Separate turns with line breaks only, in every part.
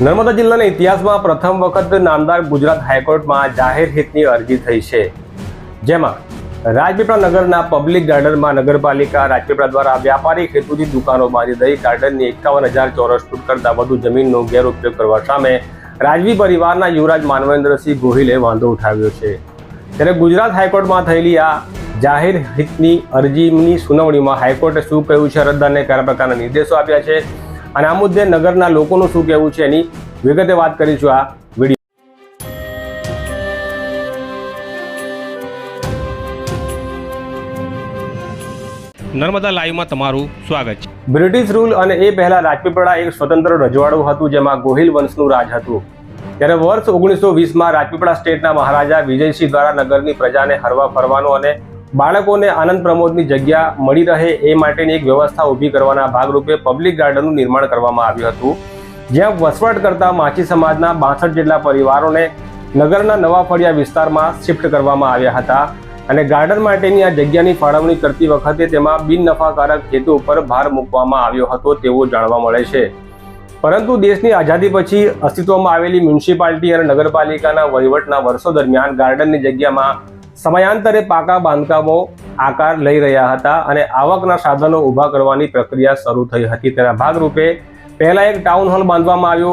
નર્મદા જિલ્લાના ઇતિહાસમાં પ્રથમ વખત નામદાર ગુજરાત હાઈકોર્ટમાં જાહેર હિતની અરજી થઈ છે, જેમાં રાજપીપળા નગરના પબ્લિક ગાર્ડનમાં નગરપાલિકા રાજપીપળા દ્વારા વ્યાપારિક હેતુથી દુકાનો બાંધી દઈ ગાર્ડનની 51,000 ચોરસ ફૂટ કરતાં વધુ જમીનનો ગેરઉપયોગ કરવા સામે રાજવી પરિવારના યુવરાજ માનવેન્દ્રસિંહ ગોહિલે વાંધો ઉઠાવ્યો છે। ત્યારે ગુજરાત હાઈકોર્ટમાં થયેલી આ જાહેર હિતની અરજીની સુનાવણીમાં હાઈકોર્ટે શું કહ્યું છે, અરજદારને કયા પ્રકારના નિર્દેશો આપ્યા છે અને આ મુદ્દે નગરના લોકોનું શું કહેવું છે એની વિગતે વાત કરીશું આ વિડીયો। નર્મદા લાઈવમાં તમારું સ્વાગત છે। બ્રિટિશ રૂલ અને એ પહેલા રાજપીપળા એક સ્વતંત્ર રજવાડું હતું જેમાં ગોહિલ વંશનું રાજ હતું। ત્યારે વર્ષ 1920માં રાજપીપળા સ્ટેટના મહારાજા વિજયસિંહ દ્વારા નગરની પ્રજાને હરવા ફરવાનો અને બાળકોને આનંદ પ્રમોદની જગ્યા મળી રહે એ માટેની એક વ્યવસ્થા ઊભી કરવાના ભાગરૂપે પબ્લિક ગાર્ડનનું નિર્માણ કરવામાં આવ્યું હતું, જ્યાં વસવાટ કરતા માછી સમાજના 62 જેટલા પરિવારોને નગરના નવા ફળિયા વિસ્તારમાં શિફ્ટ કરવામાં આવ્યા હતા અને ગાર્ડન માટેની આ જગ્યાની ફાળવણી કરતી વખતે તેમાં બિનનફાકારક હેતુ ઉપર ભાર મૂકવામાં આવ્યો હતો તેવું જાણવા મળે છે। પરંતુ દેશની આઝાદી પછી અસ્તિત્વમાં આવેલી મ્યુનિસિપાલિટી અને નગરપાલિકાના વહીવટના વર્ષો દરમિયાન ગાર્ડનની જગ્યામાં સમયાંતરે પાકા બાંધકામો આકાર લઈ રહ્યા હતા અને આવકના સાધનો ઊભા કરવાની પ્રક્રિયા શરૂ થઈ હતી। તેના ભાગરૂપે પહેલા એક ટાઉન હોલ બાંધવામાં આવ્યો,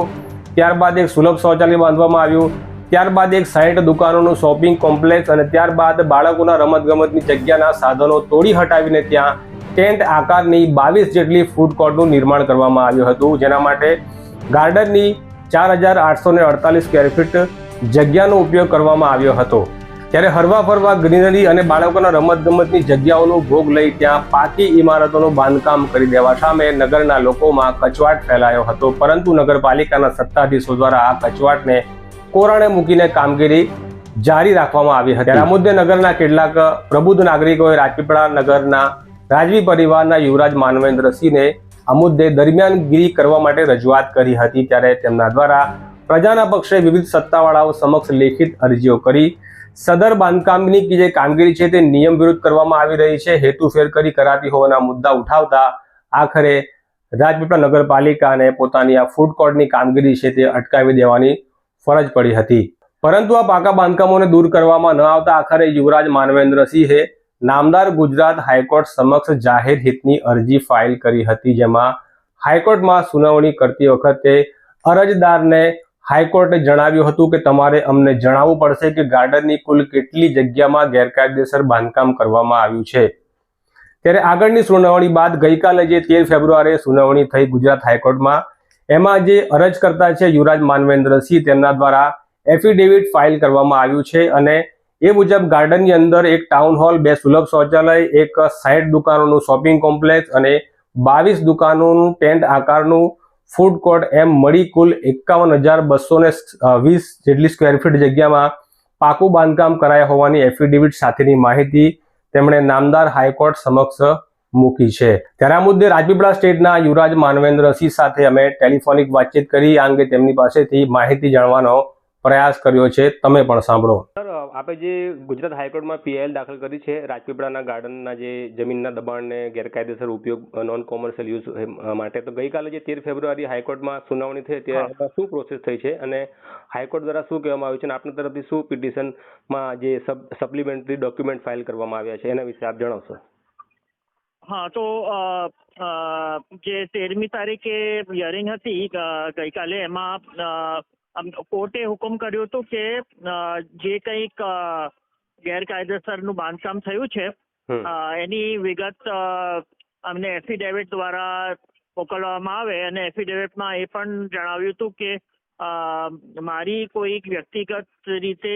ત્યારબાદ એક સુલભ શૌચાલય બાંધવામાં આવ્યું, ત્યારબાદ એક 60 દુકાનોનું શોપિંગ કોમ્પ્લેક્સ અને ત્યારબાદ બાળકોના રમતગમતની જગ્યાના સાધનો તોડી હટાવીને ત્યાં ટેન્ટ આકારની 22 જેટલી ફૂડ કોર્ટનું નિર્માણ કરવામાં આવ્યું હતું, જેના માટે ગાર્ડનની 4,848 સ્ક્વેર ફીટ જગ્યાનો ઉપયોગ કરવામાં આવ્યો હતો। ત્યારે હરવા ફરવા ગ્રીનરી અને બાળકોના રમતગમતની જગ્યાઓનો ભોગ લઈ ત્યાં પાકી ઇમારતોનું બાંધકામ કરી દેવા સામે નગરના લોકોમાં કચવાટ ફેલાયો હતો, પરંતુ નગરપાલિકાના સત્તાધીશો દ્વારા આ કચવાટને કોરાણે મૂકીને કામગીરી જારી રાખવામાં આવી હતી। આ મુદ્દે નગરના કેટલાક પ્રબુદ્ધ નાગરિકોએ રાજપીપળા નગરના રાજવી પરિવારના યુવરાજ માનવેન્દ્રસિંહને આ મુદ્દે દરમિયાનગીરી કરવા માટે રજૂઆત કરી હતી। ત્યારે તેમના દ્વારા પ્રજાના પક્ષે વિવિધ સત્તાવાળાઓ સમક્ષ લેખિત અરજીઓ કરી સદર બાંધકામની જે કામગીરી છે તે નિયમ વિરુદ્ધ કરવામાં આવી રહી છે, હેતુફેર કરી કરાતી હોવાના મુદ્દા ઉઠાવતા આખરે રાજપીપળા નગરપાલિકાને પોતાની આ ફૂડ કોર્ટની કામગીરી છે તે અટકાવી દેવાની ફરજ પડી હતી। પરંતુ આ પાકા બાંધકામોને દૂર કરવામાં ન આવતા આખરે યુવરાજ માનવેન્દ્રસિંહે નામદાર ગુજરાત હાઈકોર્ટ સમક્ષ જાહેર હિતની અરજી ફાઇલ કરી હતી, જેમાં હાઈકોર્ટમાં સુનાવણી કરતી વખતે અરજદારને હાઈકોર્ટે જણાવ્યું હતું કે તમારે અમને જણાવવું પડશે કે ગાર્ડનની કુલ કેટલી જગ્યામાં ગેરકાયદેસર બાંધકામ કરવામાં આવ્યું છે। ત્યારે આગળની સુનાવણી બાદ ગઈકાલે જે 13 ફેબ્રુઆરીએ સુનાવણી થઈ ગુજરાત હાઈકોર્ટમાં, એમાં જે અરજકર્તા છે યુવરાજ માનવેન્દ્રસિંહ, તેમના દ્વારા એફિડેવિટ ફાઇલ કરવામાં આવ્યું છે અને એ મુજબ ગાર્ડનની અંદર એક ટાઉન હોલ, 2 સુલભ શૌચાલય, એક 60 દુકાનોનું શોપિંગ કોમ્પ્લેક્સ અને 22 દુકાનોનું ટેન્ટ આકારનું ફૂડ કોર્ટ એમ મળી કુલ 51,220 જેટલી સ્ક્વેર ફીટ જગ્યામાં પાકું બાંધકામ કરાયા હોવાની એફિડેવિટ સાથેની માહિતી તેમણે નામદાર હાઈકોર્ટ સમક્ષ મૂકી છે। ત્યારે આ મુદ્દે રાજપીપળા સ્ટેટના યુવરાજ માનવેન્દ્રસિંહ સાથે અમે ટેલિફોનિક વાતચીત કરી આ અંગે તેમની પાસેથી માહિતી જાણવાનો પ્રયાસ કર્યો છે, તમે પણ સાંભળો। સર, આપે જે ગુજરાત હાઈકોર્ટમાં પીઆઈએલ દાખલ કરી છે રાજપીપળાના ગાર્ડનના જે જમીનના દબાણને ગેરકાયદેસર ઉપયોગ નોન કોમર્શિયલ યુઝ માટે, તો ગઈકાલે જે 13 ફેબ્રુઆરી હાઈકોર્ટમાં સુનાવણી થઈ ત્યારે શું પ્રોસેસ થઈ છે અને હાઈકોર્ટ દ્વારા શું કહેવામાં આવ્યું છે અને આપના તરફથી શું પિટિશનમાં જે સપ્લિમેન્ટરી ડોક્યુમેન્ટ ફાઇલ કરવામાં આવ્યા છે એના વિશે આપ જણાવશો।
હા, તો જે 13મી તારીખે હિયરિંગ હતી ગઈકાલે, એમાં કોર્ટે હુકમ કર્યો હતો કે જે કંઈક ગેરકાયદેસરનું બાંધકામ થયું છે એની વિગત અમને એફિડેવિટ દ્વારા મોકલવામાં આવે અને એફિડેવિટમાં એ પણ જણાવ્યું હતું કે મારી કોઈ વ્યક્તિગત રીતે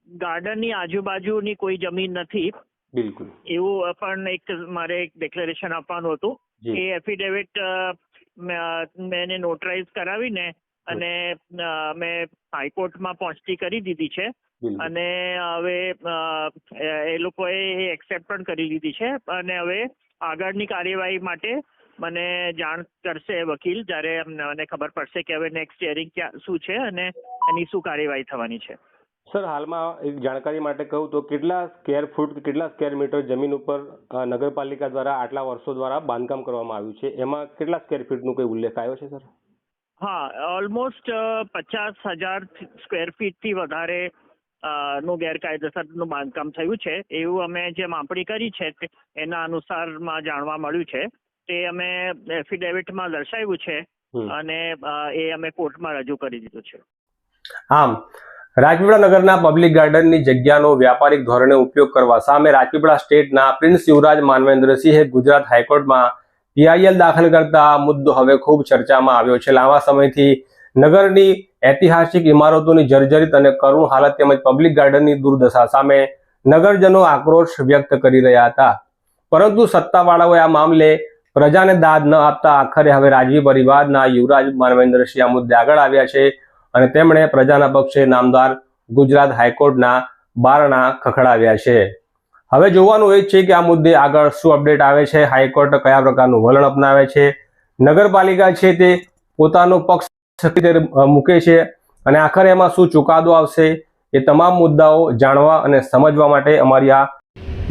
ગાર્ડનની આજુબાજુની કોઈ જમીન નથી,
બિલકુલ
એવું પણ મારે એક ડિક્લેરેશન આપવાનું હતું। એ એફિડેવિટ મેં નોટરાઇઝ કરાવીને અને મેં હાઈકોર્ટમાં પહોંચતી કરી દીધી છે અને હવે એ લોકોએ એક્સેપ્ટ પણ કરી લીધી છે અને હવે આગળની કાર્યવાહી માટે મને જાણ કરશે વકીલ જ્યારે મને ખબર પડશે કે હવે નેક્સ્ટ હિયરિંગ શું છે અને એની શું કાર્યવાહી થવાની છે।
સર, હાલમાં એક જાણકારી માટે કહું તો કેટલા સ્ક્વેર ફૂટ કેટલા સ્ક્વેર મીટર જમીન ઉપર નગરપાલિકા દ્વારા આટલા વર્ષો દ્વારા બાંધકામ કરવામાં આવ્યું છે, એમાં કેટલા સ્ક્વેર ફીટનો કોઈ ઉલ્લેખ આવ્યો છે સર?
હા, ઓલમોસ્ટ 50,000 સ્ક્વેર ફીટથી વધારે નું ગેરકાયદેસરનું બાંધકામ થયું છે એવું અમે જે માપણી કરી છે એના અનુસારમાં જાણવા મળ્યું છે. તે અમે એફિડેવિટમાં દર્શાવ્યું છે અને એ અમે કોર્ટમાં રજૂ કરી દીધું છે.
આમ રાજપીપળા નગરના પબ્લિક ગાર્ડનની જગ્યાનો વ્યાપારિક ધોરણે ઉપયોગ કરવા સામે રાજપીપળા સ્ટેટના પ્રિન્સ યુવરાજ માનવેન્દ્રસિંહે ગુજરાત હાઈકોર્ટમાં PIL દાખલ કરતા આ મુદ્દો હવે ખૂબ ચર્ચામાં આવ્યો છે. લાંબા સમયથી નગરની ઐતિહાસિક ઇમારતોની જર્જરિત અને કરુણ હાલત તેમજ પબ્લિક ગાર્ડનની દુર્દશા સામે નગરજનો આક્રોશ વ્યક્ત કરી રહ્યા હતા, પરંતુ સત્તાવાળાઓએ આ મામલે પ્રજાને દાદ ન આપતા આખરે હવે રાજવી પરિવારના યુવરાજ માનવેન્દ્રસિંહ આ મુદ્દે આગળ આવ્યા છે અને તેમણે પ્રજાના પક્ષે નામદાર ગુજરાત હાઈકોર્ટના બારણા ખખડાવ્યા છે. હવે જોવાનું એ છે કે આ મુદ્દે આગળ શું અપડેટ આવે છે, હાઈકોર્ટ કયા પ્રકારનું વલણ અપનાવે છે, નગરપાલિકા છે તે પોતાનો પક્ષ મૂકે છે અને આખરે એમાં શું ચુકાદો આવશે, એ તમામ મુદ્દાઓ જાણવા અને સમજવા માટે અમારી આ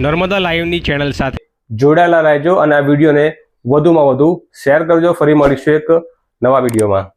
નર્મદા લાઈવની ચેનલ સાથે જોડાયેલા રહેજો અને આ વિડીયોને વધુમાં વધુ શેર કરજો. ફરી મળીશું એક નવા વિડીયોમાં.